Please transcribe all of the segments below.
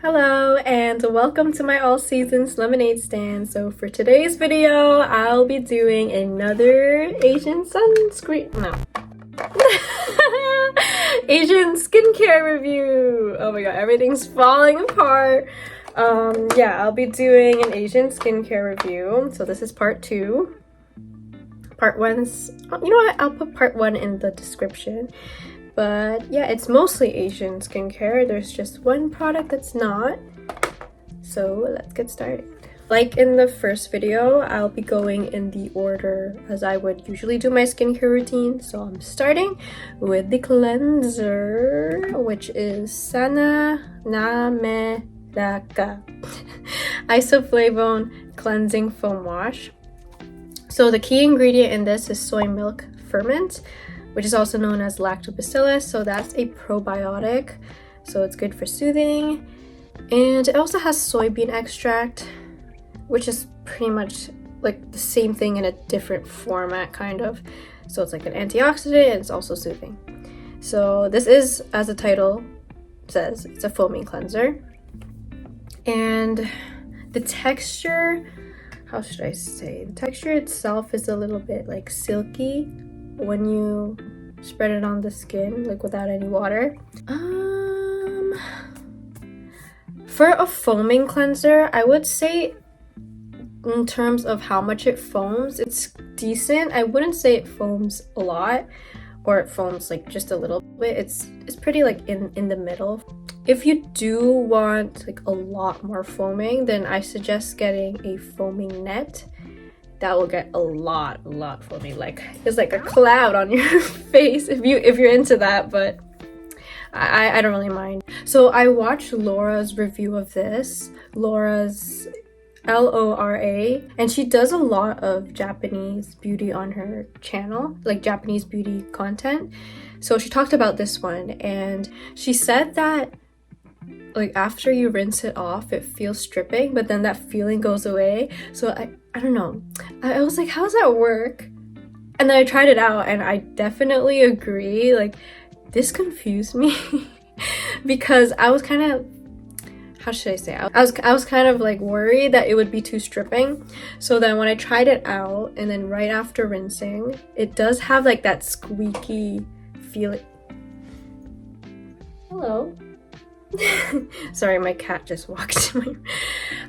Hello and welcome to my all seasons lemonade stand. So for today's video, I'll be doing another Asian sunscreen, Asian skincare review. Oh my god, everything's falling apart. Yeah, I'll be doing an Asian skincare review. So this is part 2. Part 1's, you know what, I'll put part 1 in the description. But yeah, it's mostly Asian skincare. There's just one product that's not. So let's get started. Like in the first video, I'll be going in the order as I would usually do my skincare routine. So I'm starting with the cleanser, which is NAMERAKA isoflavone cleansing foam wash. So the key ingredient in this is soy milk ferment, which is also known as lactobacillus. So that's a probiotic, so it's good for soothing. And it also has soybean extract, which is pretty much like the same thing in a different format, kind of. So it's like an antioxidant and it's also soothing. So this is, as the title says, it's a foaming cleanser. And the texture, how should I say? The texture itself is a little bit like silky when you spread it on the skin, like without any water. For a foaming cleanser, I would say in terms of how much it foams, it's decent. I wouldn't say it foams a lot or it foams like just a little bit. It's pretty like in the middle. If you do want like a lot more foaming, then I suggest getting a foaming net. That will get a lot foaming. Like it's like a cloud on your face if you're into that, but I don't really mind. So I watched Laura's review of this. Laura's Lora, and she does a lot of Japanese beauty on her channel, like Japanese beauty content. So she talked about this one and she said that like after you rinse it off, it feels stripping, but then that feeling goes away. So I don't know. I was like, how does that work? And then I tried it out and I definitely agree. Like this confused me because I was kind of, how should I say? I was kind of like worried that it would be too stripping. So then when I tried it out and then right after rinsing, it does have like that squeaky feeling. Hello. Sorry, my cat just walked in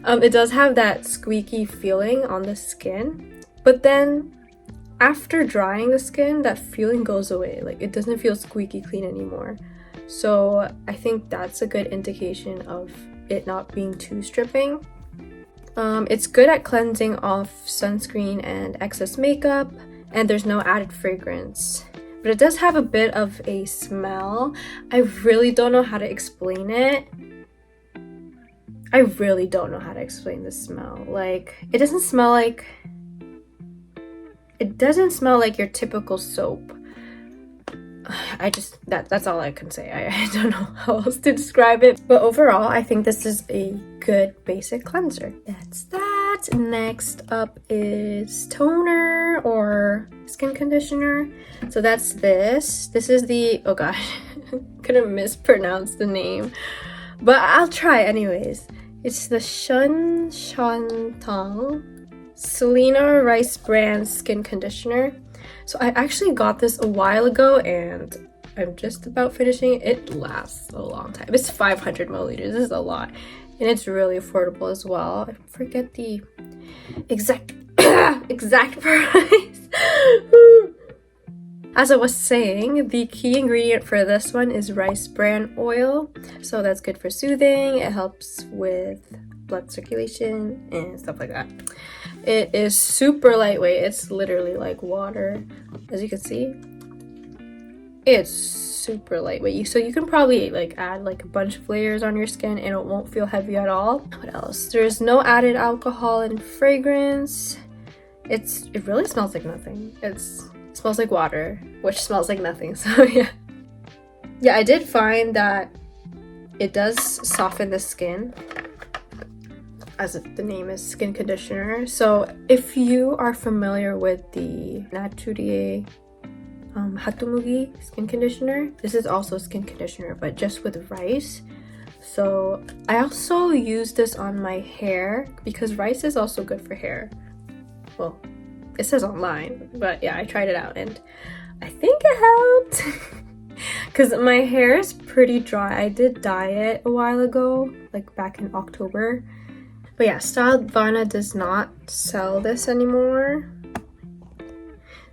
my it does have that squeaky feeling on the skin, but then after drying the skin, that feeling goes away. Like it doesn't feel squeaky clean anymore. So I think that's a good indication of it not being too stripping. It's good at cleansing off sunscreen and excess makeup, and there's no added fragrance. But it does have a bit of a smell. I really don't know how to explain it. I really don't know how to explain the smell. Like, it doesn't smell like your typical soap. That's all I can say. I don't know how else to describe it. But overall, I think this is a good basic cleanser. That's that. Next up is toner or skin conditioner. So that's this. This is the, oh gosh, I'm gonna mispronounce the name, but I'll try anyways. It's the SHEN HSIANG TANG Cellina Rice Bran Skin Conditioner. So I actually got this a while ago and I'm just about finishing it. It lasts a long time. It's 500 milliliters. This is a lot. And it's really affordable as well. I forget the exact price. As I was saying, the key ingredient for this one is rice bran oil. So that's good for soothing. It helps with blood circulation and stuff like that. It is super lightweight. It's literally like water, as you can see. It's super lightweight, so you can probably like add like a bunch of layers on your skin and it won't feel heavy at all. What else? There's no added alcohol and fragrance. It really smells like nothing. It smells like water, which smells like nothing. So yeah, I did find that it does soften the skin, as the name is, skin conditioner. So if you are familiar with the Untitled Hatomugi skin conditioner, this is also skin conditioner but just with rice. So I also use this on my hair because rice is also good for hair. Well, it says online, but yeah, I tried it out and I think it helped. Because my hair is pretty dry. I did dye it a while ago, like back in October. But yeah, Stylevana does not sell this anymore.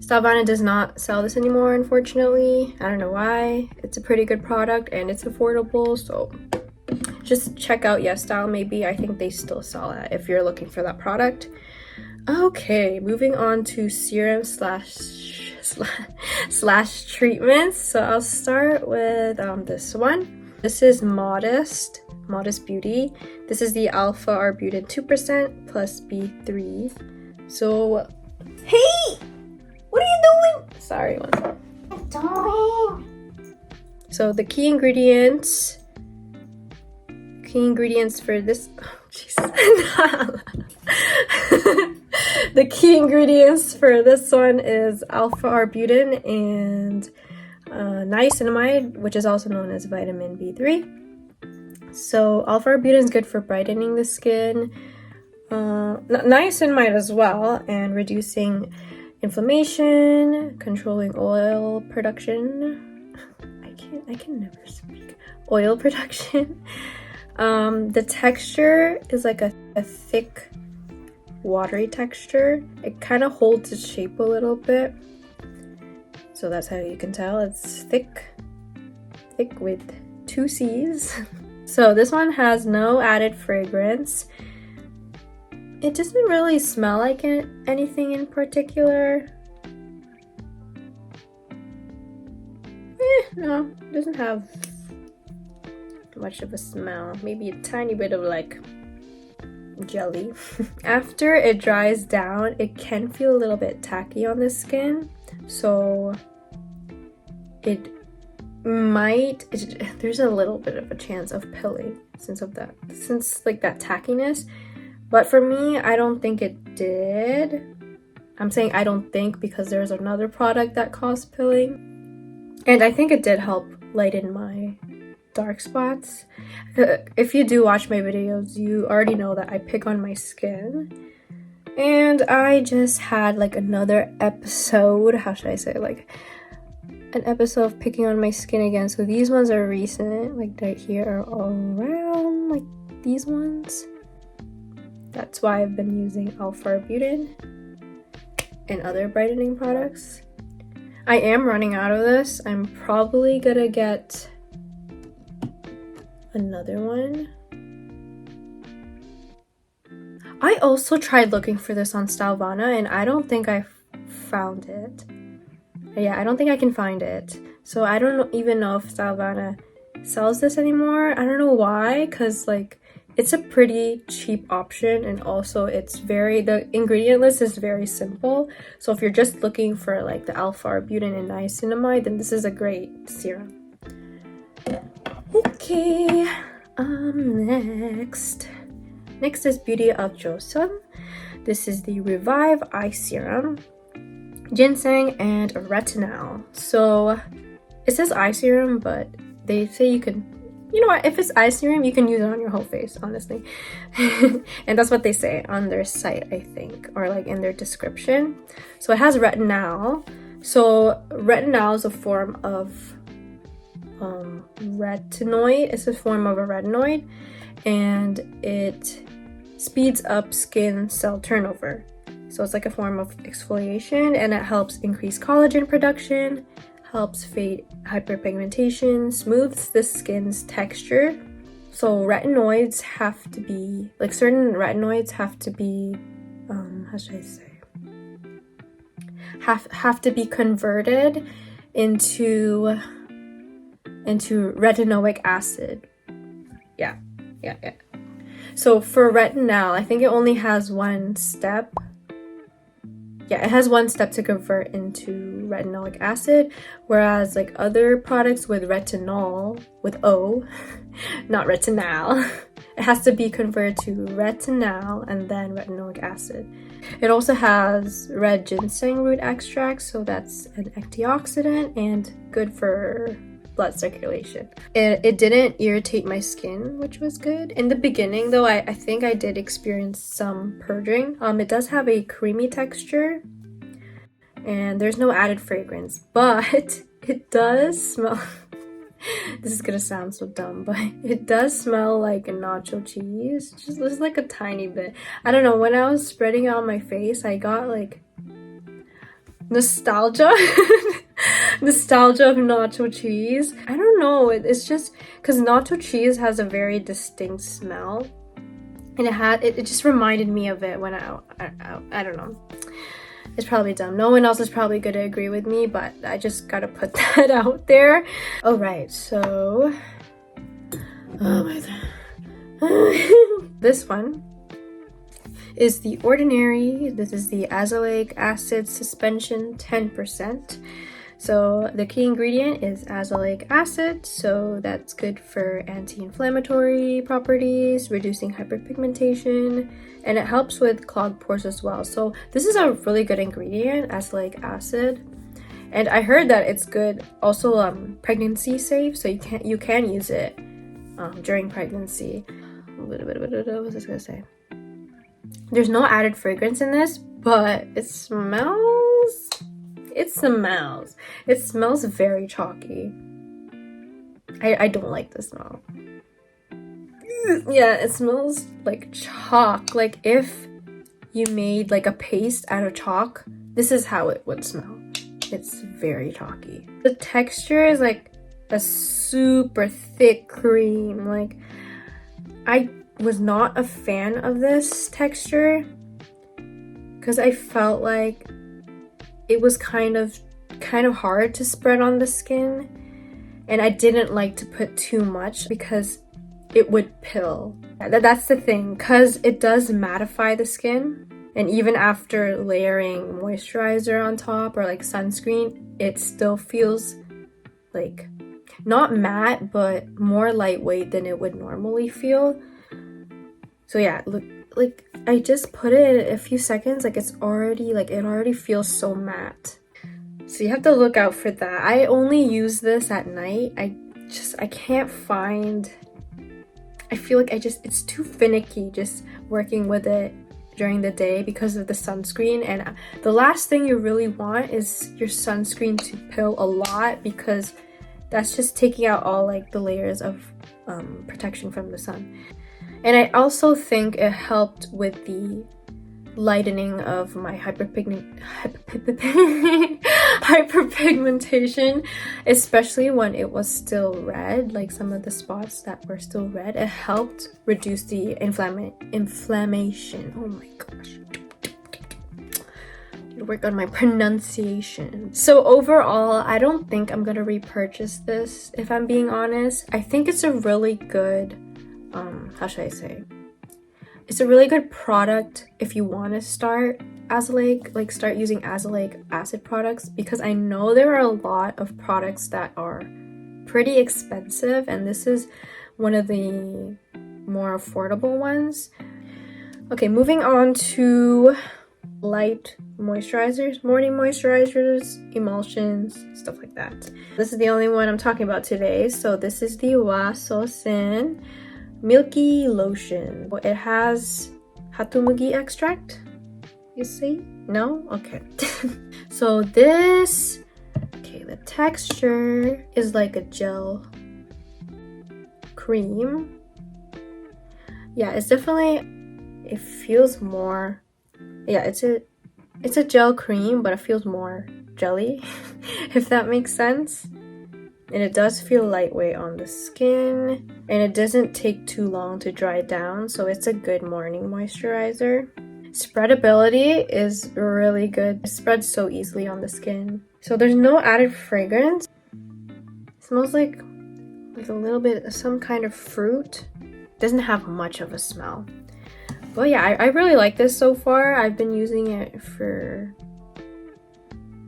Stylevana does not sell this anymore, unfortunately. I don't know why. It's a pretty good product and it's affordable, so just check out YesStyle maybe. I think they still sell it if you're looking for that product. Okay, moving on to serum slash treatments. So I'll start with this one. This is Modest Beauty. This is the alpha arbutin 2% plus B3. So hey, what are you doing? Sorry, one second. What are you doing? So the key ingredients for this, oh, Jesus. The key ingredients for this one is alpha arbutin and niacinamide, which is also known as vitamin B3. So alpha arbutin is good for brightening the skin, niacinamide as well, and reducing inflammation, controlling oil production. I can never speak. Oil production. The texture is like a thick, watery texture. It kind of holds its shape a little bit, so that's how you can tell it's thick with 2 C's. So this one has no added fragrance. It doesn't really smell like anything in particular. No, it doesn't have much of a smell. Maybe a tiny bit of like jelly. After it dries down, it can feel a little bit tacky on the skin, so there's a little bit of a chance of pilling since like that tackiness. But for me, I don't think it did. I'm saying I don't think because there's another product that caused pilling, and I think it did help lighten my dark spots. If you do watch my videos, you already know that I pick on my skin, and I just had like another episode, how should I say, like an episode of picking on my skin again. So these ones are recent, like right here are all around, like these ones. That's why I've been using alpha arbutin and other brightening products. I am running out of this. I'm probably gonna get another one. I also tried looking for this on Stylevana and I don't think I found it. Yeah, I don't think I can find it. So I don't even know if Stylevana sells this anymore. I don't know why, because like it's a pretty cheap option, and also the ingredient list is very simple. So if you're just looking for like the alpha arbutin and niacinamide, then this is a great serum. Okay, next is Beauty of JOSEON. This is the Revive Eye Serum, ginseng and retinal. So it says eye serum, but they say you can, you know what, if it's eye serum, you can use it on your whole face, honestly. And that's what they say on their site, I think, or like in their description. So it has retinal. So retinal is a form of retinoid. It's a form of a retinoid, and it speeds up skin cell turnover. So it's like a form of exfoliation, and it helps increase collagen production, helps fade hyperpigmentation, smooths the skin's texture. So retinoids have to be, like certain retinoids have to be, how should I say? Have to be converted into retinoic acid. Yeah. So for retinal, I think it only has one step. Yeah, it has one step to convert into retinoic acid, whereas like other products with retinol, with O, not retinal, it has to be converted to retinal and then retinoic acid. It also has red ginseng root extract, so that's an antioxidant and good for blood circulation. It didn't irritate my skin, which was good. In the beginning though, I think I did experience some purging. It does have a creamy texture and there's no added fragrance, but it does smell this is gonna sound so dumb, but it does smell like a nacho cheese, just like a tiny bit. I don't know, when I was spreading it on my face, I got like nostalgia nostalgia of nacho cheese. I don't know, it's just because nacho cheese has a very distinct smell, and it just reminded me of it when I don't know. It's probably dumb. No one else is probably gonna agree with me, but I just gotta put that out there. All right, so oh my god. This one is the Ordinary. This is the azelaic acid suspension 10%. So the key ingredient is azelaic acid, so that's good for anti-inflammatory properties, reducing hyperpigmentation, and it helps with clogged pores as well. So this is a really good ingredient, azelaic acid, and I heard that it's good also pregnancy safe, so you can use it during pregnancy. What was I gonna say? There's no added fragrance in this, but it smells very chalky. I don't like the smell. Yeah, it smells like chalk. Like if you made like a paste out of chalk, this is how it would smell. It's very chalky. The texture is like a super thick cream. Like I was not a fan of this texture because I felt like it was kind of hard to spread on the skin, and I didn't like to put too much because it would pill. That's the thing, because it does mattify the skin, and even after layering moisturizer on top or like sunscreen, it still feels like not matte but more lightweight than it would normally feel. So yeah, look, like I just put it in a few seconds, like it already feels so matte. So you have to look out for that. I only use this at night. I can't find, I feel like it's too finicky just working with it during the day because of the sunscreen, and the last thing you really want is your sunscreen to pill a lot, because that's just taking out all like the layers of protection from the sun. And I also think it helped with the lightening of my hyperpigmentation, especially when it was still red, like some of the spots that were still red. It helped reduce the inflammation. Oh my gosh. Need to work on my pronunciation. So overall, I don't think I'm gonna repurchase this, if I'm being honest. I think it's a really good how should I say? It's a really good product if you want to start start using azelaic acid products, because I know there are a lot of products that are pretty expensive, and this is one of the more affordable ones. Okay, moving on to light moisturizers, morning moisturizers, emulsions, stuff like that. This is the only one I'm talking about today. So this is the WASOSEN Milky Lotion. It has Hatomugi extract. You see? No? Okay. So this, okay, the texture is like a gel cream. Yeah, it's definitely, it feels more, yeah, it's a gel cream, but it feels more jelly, if that makes sense. And it does feel lightweight on the skin, and it doesn't take too long to dry down, so it's a good morning moisturizer. Spreadability is really good. It spreads so easily on the skin. So there's no added fragrance. It smells like a little bit of some kind of fruit. It doesn't have much of a smell. But yeah, I really like this so far. I've been using it for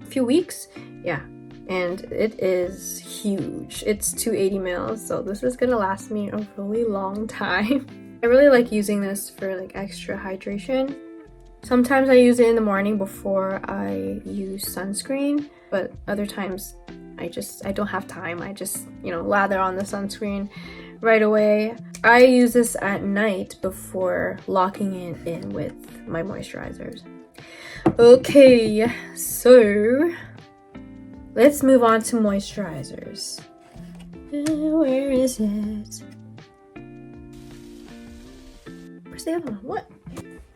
a few weeks. Yeah. And it is huge. It's 280 mils, so this is gonna last me a really long time. I really like using this for like extra hydration. Sometimes I use it in the morning before I use sunscreen, but other times I don't have time. I just, you know, lather on the sunscreen right away. I use this at night before locking it in with my moisturizers. Okay, so let's move on to moisturizers. Where is it? Where's the other one? What?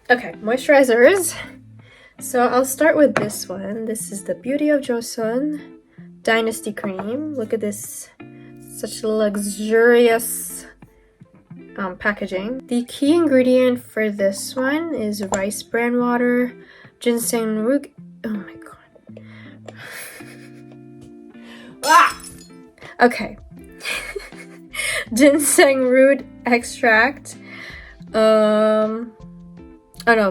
Okay, moisturizers. So I'll start with this one. This is the Beauty of JOSEON Dynasty Cream. Look at this, such luxurious packaging. The key ingredient for this one is rice bran water, ginseng root. Oh my god. Ah! Okay. Ginseng root extract.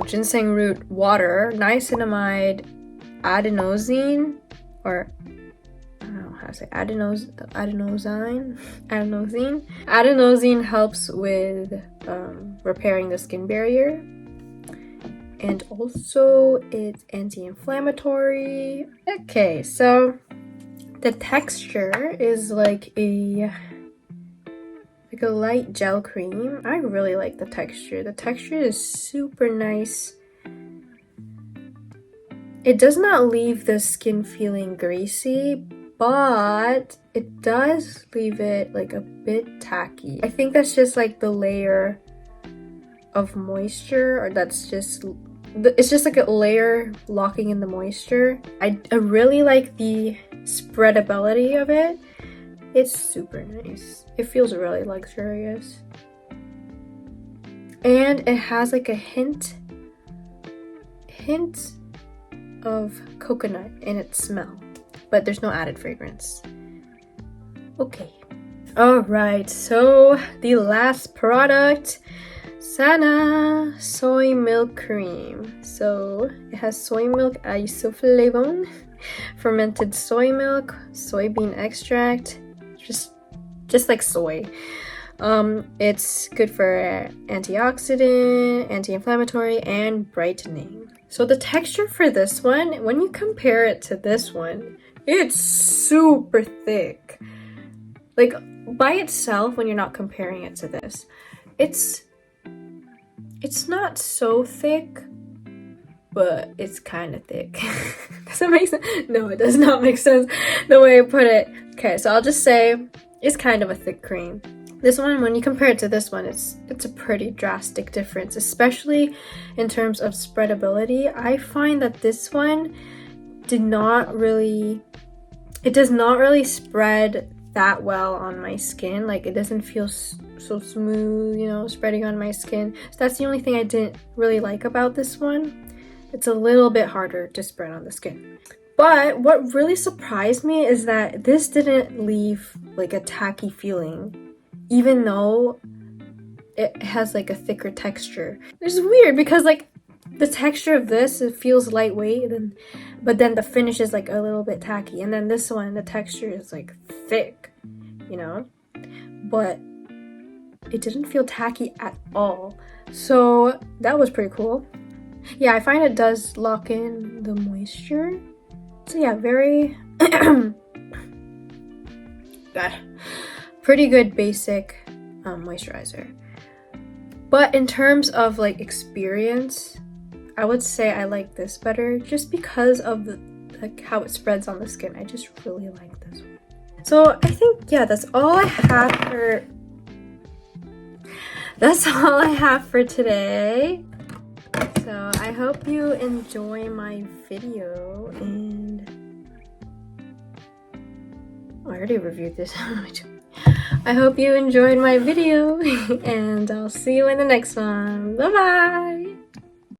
Ginseng root water, niacinamide, adenosine, or I don't know how to say adenosine. Adenosine helps with repairing the skin barrier, and also it's anti-inflammatory. Okay, so the texture is like a light gel cream. I really like the texture. The texture is super nice. It does not leave the skin feeling greasy, but it does leave it like a bit tacky. I think that's just like the layer of moisture, or it's just like a layer locking in the moisture. I really like the spreadability of it. It's super nice. It feels really luxurious. And it has like a hint of coconut in its smell, but there's no added fragrance. Okay. Alright, so the last product, Sana soy milk cream. So it has soy milk isoflavone, fermented soy milk, soybean extract, just like soy. It's good for antioxidant, anti-inflammatory, and brightening. So the texture for this one, when you compare it to this one, it's super thick. Like by itself, when you're not comparing it to this, it's not so thick, but it's kind of thick. Does that make sense? No, it does not make sense the way I put it. Okay, so I'll just say it's kind of a thick cream. This one, when you compare it to this one, it's a pretty drastic difference, especially in terms of spreadability. I find that this one does not really spread that well on my skin. Like, it doesn't feel so smooth, you know, spreading on my skin. So that's the only thing I didn't really like about this one. It's a little bit harder to spread on the skin. But what really surprised me is that this didn't leave like a tacky feeling, even though it has like a thicker texture. It's weird because like the texture of this, it feels lightweight, but then the finish is like a little bit tacky. And then this one, the texture is like thick, you know? But it didn't feel tacky at all. So that was pretty cool. Yeah, I find it does lock in the moisture. So yeah, very pretty good basic moisturizer. But in terms of like experience, I would say I like this better just because of like how it spreads on the skin. I just really like this one. So I think, yeah, that's all I have for today. So I hope you enjoy my video, and I already reviewed this. I hope you enjoyed my video, and I'll see you in the next one. Bye bye.